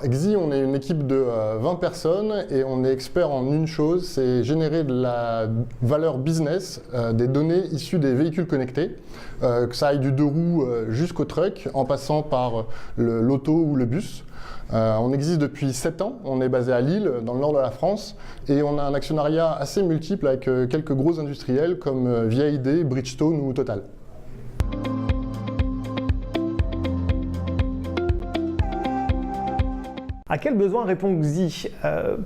Xi, on est une équipe de 20 personnes et on est expert en une chose, c'est générer de la valeur business, des données issues des véhicules connectés, que ça aille du 2 roues jusqu'au truck, en passant par l'auto ou le bus. On existe depuis 7 ans, on est basé à Lille, dans le nord de la France, et on a un actionnariat assez multiple avec quelques gros industriels comme VID, Bridgestone ou Total. À quel besoin répond Xi?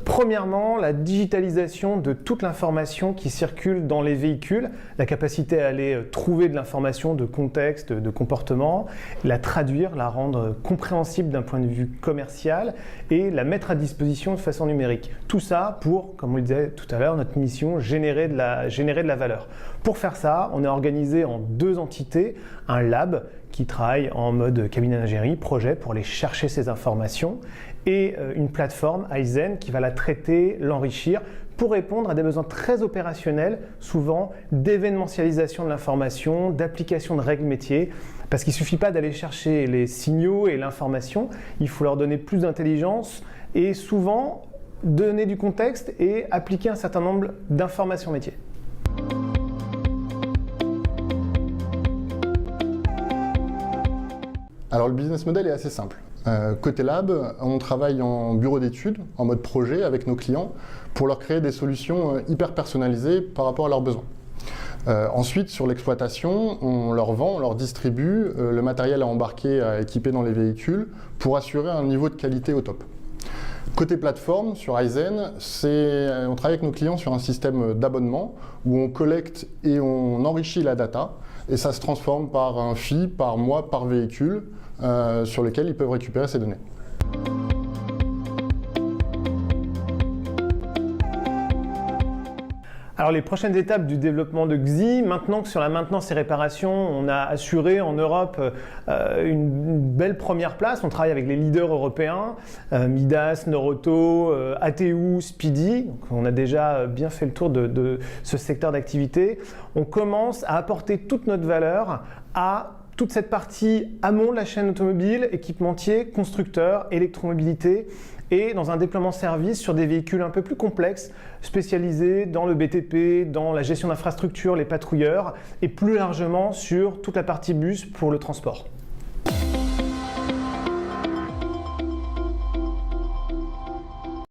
Premièrement, la digitalisation de toute l'information qui circule dans les véhicules, la capacité à aller trouver de l'information de contexte, de comportement, la traduire, la rendre compréhensible d'un point de vue commercial et la mettre à disposition de façon numérique. Tout ça pour, comme on le disait tout à l'heure, notre mission, générer de la valeur. Pour faire ça, on est organisé en 2 entités, un lab qui travaille en mode cabinet d'ingénierie, projet pour aller chercher ces informations, et une plateforme, Aizen, qui va la traiter, l'enrichir pour répondre à des besoins très opérationnels, souvent d'événementialisation de l'information, d'application de règles métiers, parce qu'il ne suffit pas d'aller chercher les signaux et l'information, il faut leur donner plus d'intelligence et souvent donner du contexte et appliquer un certain nombre d'informations métiers. Alors le business model est assez simple. Côté lab, on travaille en bureau d'études, en mode projet avec nos clients, pour leur créer des solutions hyper personnalisées par rapport à leurs besoins. Ensuite, sur l'exploitation, on leur vend, on leur distribue le matériel à embarquer, à équiper dans les véhicules, pour assurer un niveau de qualité au top. Côté plateforme, sur Aizen, on travaille avec nos clients sur un système d'abonnement où on collecte et on enrichit la data et ça se transforme par un fee, par mois, par véhicule sur lequel ils peuvent récupérer ces données. Alors les prochaines étapes du développement de Xi, maintenant que sur la maintenance et réparation, on a assuré en Europe une belle première place, on travaille avec les leaders européens, Midas, Norauto, ATU, Speedy, donc on a déjà bien fait le tour de ce secteur d'activité. On commence à apporter toute notre valeur à toute cette partie amont de la chaîne automobile, équipementier, constructeur, électromobilité et dans un déploiement service sur des véhicules un peu plus complexes, spécialisés dans le BTP, dans la gestion d'infrastructures, les patrouilleurs et plus largement sur toute la partie bus pour le transport.